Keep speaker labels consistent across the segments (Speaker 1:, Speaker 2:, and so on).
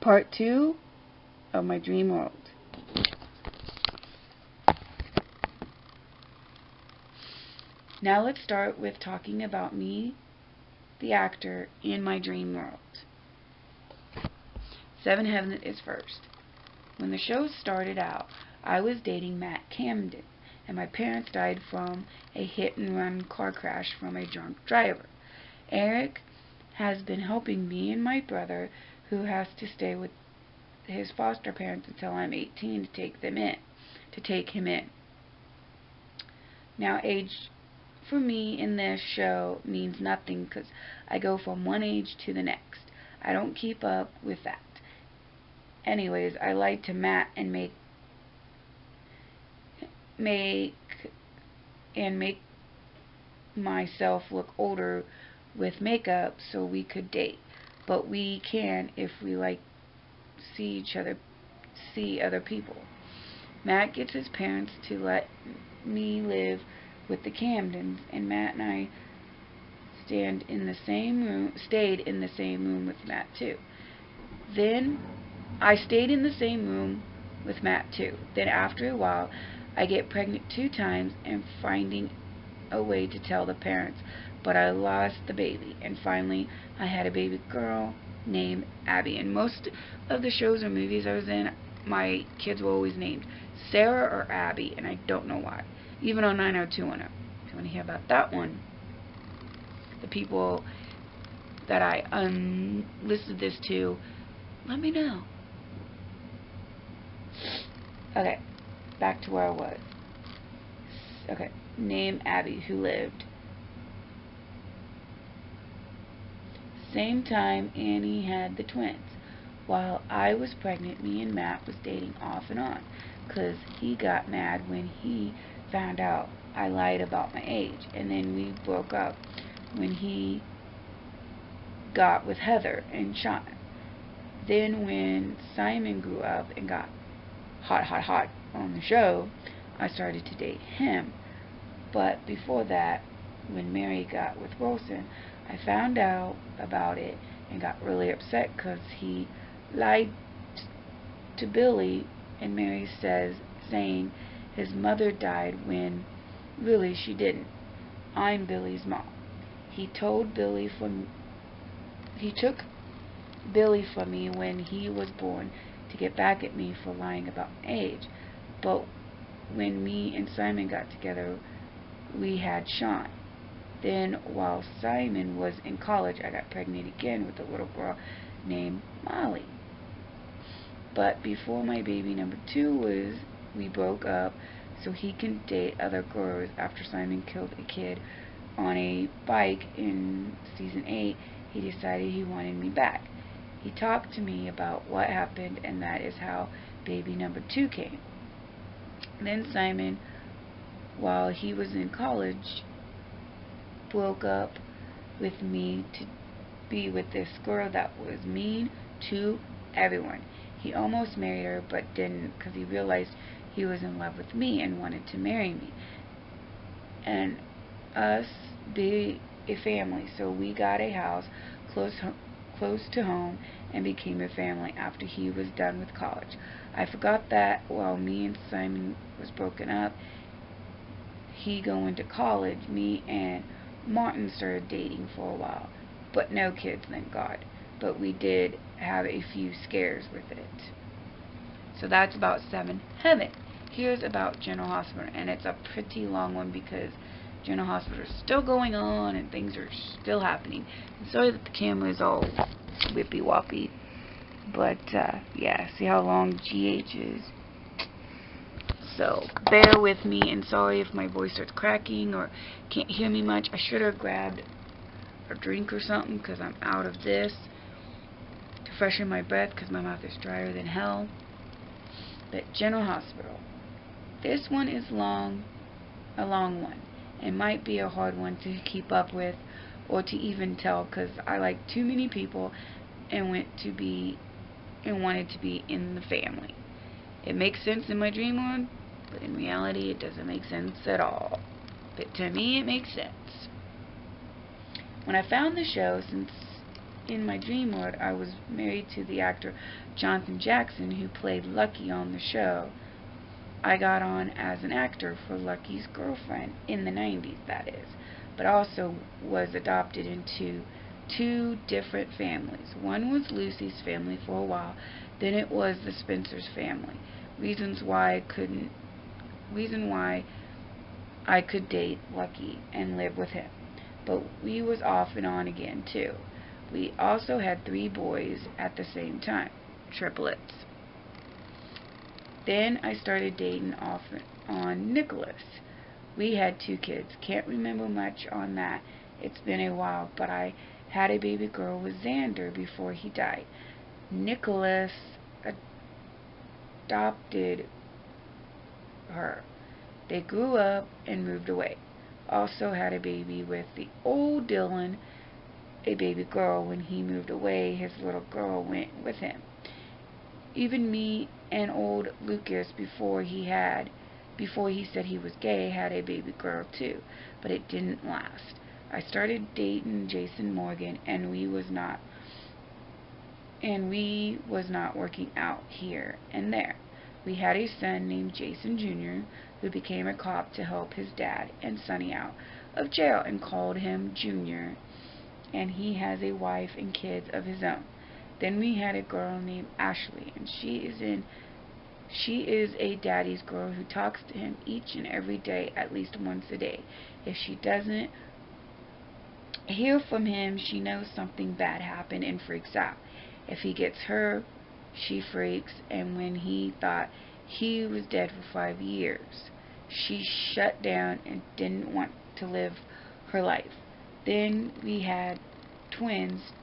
Speaker 1: Part 2 of my dream world. Now let's start with talking about me, the actor, in my dream world. Seven Heaven is first. When the show started out, I was dating Matt Camden, and my parents died from a hit-and-run car crash from a drunk driver. Eric has been helping me and my brother, who has to stay with his foster parents until I'm 18 to take him in. Now, age for me in this show means nothing because I go from one age to the next. I don't keep up with that. Anyways, I lied to Matt and make myself look older with makeup so we could date. But we can if we like see other people. Matt gets his parents to let me live with the Camdens, and Matt and I stayed in the same room with Matt too. Then I stayed in the same room with Matt too. Then after a while, I get pregnant 2 times and finding a way to tell the parents, but I lost the baby, and finally I had a baby girl named Abby. In most of the shows or movies I was in, my kids were always named Sarah or Abby, and I don't know why. Even on 90210. If you want to hear about that one, the people that I listed this to, let me know. Okay, back to where I was. Okay, name Abby, who lived. Same time Annie had the twins. While I was pregnant, me and Matt was dating off and on, 'cause he got mad when he found out I lied about my age, and then we broke up when he got with Heather and Sean. Then when Simon grew up and got hot on the show, I started to date him. But before that, when Mary got with Wilson, I found out about it and got really upset because he lied to Billy, and Mary saying his mother died when really she didn't. I'm Billy's mom. He took Billy from me when he was born to get back at me for lying about my age. But when me and Simon got together, we had Sean. Then while Simon was in college, I got pregnant again with a little girl named Molly. But before my baby number 2 we broke up so he can date other girls. After Simon killed a kid on a bike in season 8, he decided he wanted me back. He talked to me about what happened, and that is how baby number 2 came. Then Simon, while he was in college, broke up with me to be with this girl that was mean to everyone. He almost married her, but didn't, because he realized he was in love with me and wanted to marry me and us be a family. So we got a house close to home and became a family after he was done with college. I forgot that while me and Simon was broken up, he going to college, me and Martin started dating for a while, but no kids, thank God. But we did have a few scares with it. So that's about 7 Heaven. Here's about General Hospital, and it's a pretty long one because General Hospital is still going on and things are still happening. And sorry that the camera is all whippy-woppy, but yeah, see how long GH is. So bear with me, and sorry if my voice starts cracking or can't hear me much. I should have grabbed a drink or something because I'm out of this to freshen my breath because my mouth is drier than hell. But General Hospital. This one is a long one. It might be a hard one to keep up with or to even tell because I like too many people and wanted to be in the family. It makes sense in my dream world, but in reality it doesn't make sense at all. But to me it makes sense. When I found the show, since in my dream world, I was married to the actor Jonathan Jackson, who played Lucky on the show. I got on as an actor for Lucky's girlfriend in the 90s, that is, but also was adopted into two different families. One was Lucy's family for a while, then it was the Spencer's family. Reason why I could date Lucky and live with him. But we was off and on again too. We also had 3 boys at the same time, triplets. Then I started dating off on Nicholas. We had 2 kids. Can't remember much on that. It's been a while, but I had a baby girl with Xander before he died. Nicholas adopted her. They grew up and moved away. Also had a baby with the old Dylan, a baby girl. When he moved away, his little girl went with him. Even me and old Lucas, before he said he was gay, had a baby girl too, but it didn't last. I started dating Jason Morgan, and we was not working out here and there. We had a son named Jason Jr. who became a cop to help his dad and Sonny out of jail, and called him Junior, and he has a wife and kids of his own. Then we had a girl named Ashley, and she is a daddy's girl who talks to him each and every day, at least once a day. If she doesn't hear from him, she knows something bad happened and freaks out. If he gets her, she freaks, and when he thought he was dead for 5 years, she shut down and didn't want to live her life. Then we had twins,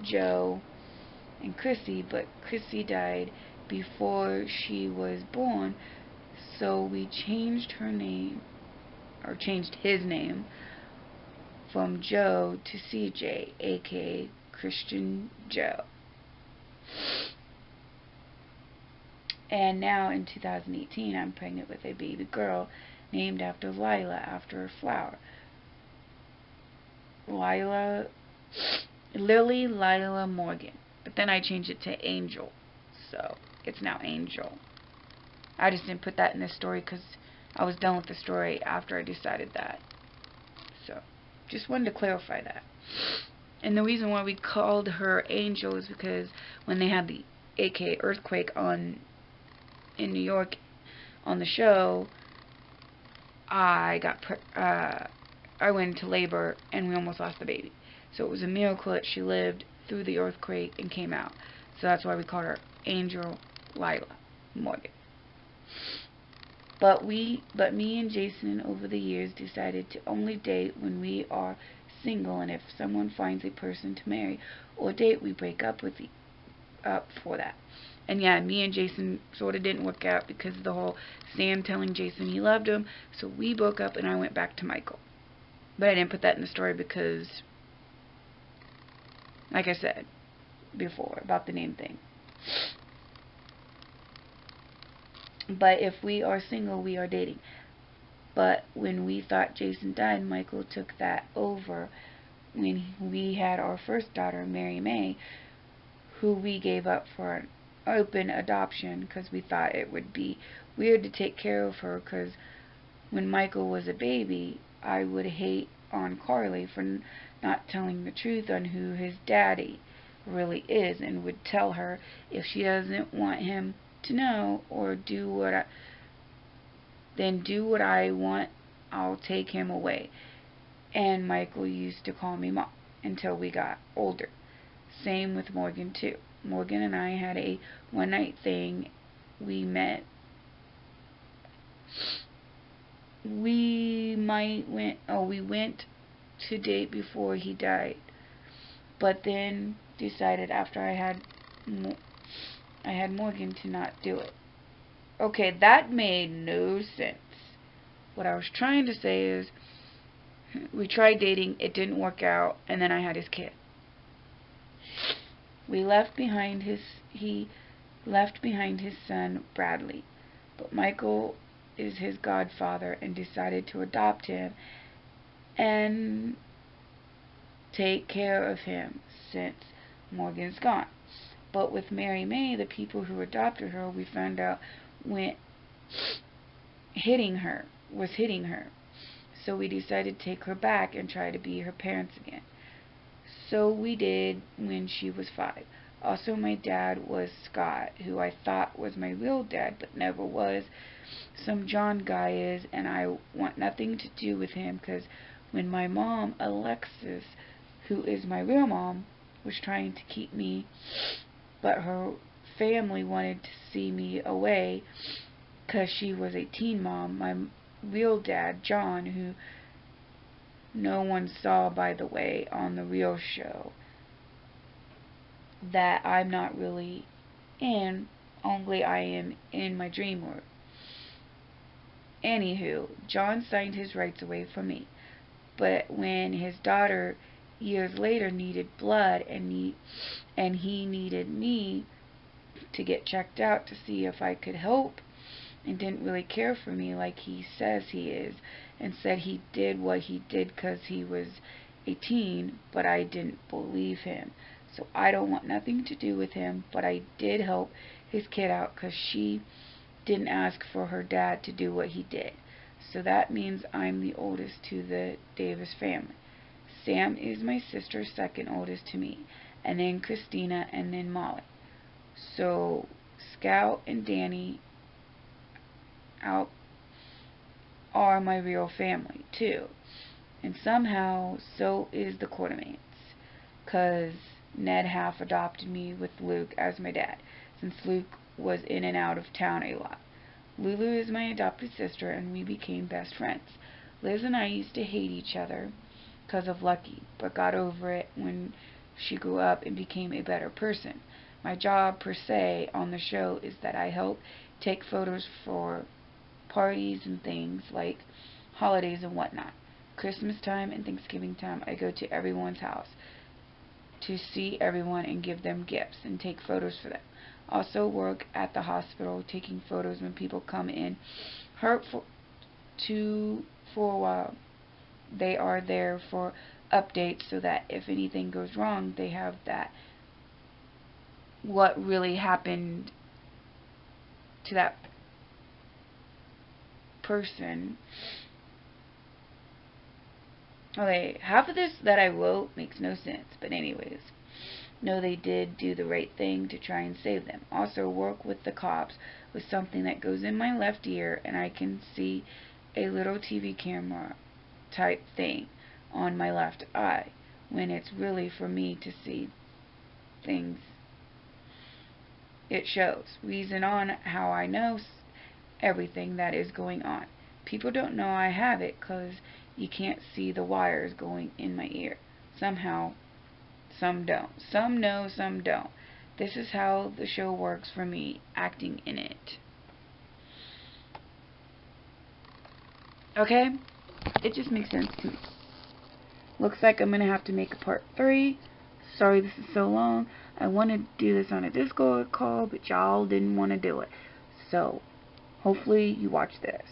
Speaker 1: Joe and Chrissy, but Chrissy died before she was born, so we changed his name from Joe to CJ, aka Christian Joe. And now in 2018, I'm pregnant with a baby girl named after Lila, after a flower. Lily Lila Morgan. But then I changed it to Angel, so it's now Angel. I just didn't put that in the story because I was done with the story after I decided that. So, just wanted to clarify that. And the reason why we called her Angel is because when they had the aka earthquake in New York on the show, I went into labor and we almost lost the baby. So it was a miracle that she lived through the earthquake and came out. So that's why we called her Angel Lila Morgan. But me and Jason over the years decided to only date when we are single, and if someone finds a person to marry or date, we break up for that. And yeah, me and Jason sort of didn't work out because of the whole Sam telling Jason he loved him, so we broke up and I went back to Michael. But I didn't put that in the story because, like I said before about the name thing. But if we are single, we are dating. But when we thought Jason died, Michael took that over when we had our first daughter, Mary May, who we gave up for an open adoption because we thought it would be weird to take care of her, because when Michael was a baby, I would hate on Carly for not telling the truth on who his daddy really is, and would tell her if she doesn't want him to know or do what I want, I'll take him away. And Michael used to call me Mom until we got older. Same with Morgan too. Morgan and I had a one-night thing. We met. We went to date before he died, but then decided after I had Morgan to not do it. Okay, that made no sense. What I was trying to say is, we tried dating, it didn't work out, and then I had his kid. He left behind his son, Bradley, but Michael is his godfather and decided to adopt him and take care of him since Morgan's gone. But with Mary May, the people who adopted her, we found out, went was hitting her. So we decided to take her back and try to be her parents again. So we did when she was 5. Also, my dad was Scott, who I thought was my real dad, but never was. Some John guy is, and I want nothing to do with him, because when my mom, Alexis, who is my real mom, was trying to keep me, but her family wanted to see me away because she was a teen mom, my real dad, John, who no one saw, by the way, on the real show, that I'm not really in, only I am in my dream world. Anywho, John signed his rights away from me. But when his daughter, years later, needed blood, and he needed me to get checked out to see if I could help, and didn't really care for me like he says he is, and said he did what he did because he was a teen, but I didn't believe him. So I don't want nothing to do with him, but I did help his kid out because she didn't ask for her dad to do what he did. So that means I'm the oldest to the Davis family. Sam is my sister, second oldest to me, and then Christina, and then Molly. So Scout and Danny out are my real family too. And somehow so is the Quartermains, because Ned half adopted me with Luke as my dad, since Luke was in and out of town a lot. Lulu is my adopted sister, and we became best friends. Liz and I used to hate each other because of Lucky, but got over it when she grew up and became a better person. My job, per se, on the show is that I help take photos for parties and things like holidays and whatnot. Christmas time and Thanksgiving time, I go to everyone's house to see everyone and give them gifts and take photos for them. Also work at the hospital taking photos when people come in hurt for a while. They are there for updates so that if anything goes wrong, they have that, what really happened to that person. Okay, half of this that I wrote makes no sense, but anyways. No, they did do the right thing to try and save them. Also work with the cops with something that goes in my left ear, and I can see a little TV camera type thing on my left eye, when it's really for me to see things it shows. Reason on how I know everything that is going on. People don't know I have it because you can't see the wires going in my ear. Somehow, some don't. Some know, some don't. This is how the show works for me, acting in it. Okay? It just makes sense to me. Looks like I'm going to have to make a part 3. Sorry this is so long. I wanted to do this on a Discord call, but y'all didn't want to do it. So, hopefully you watch this.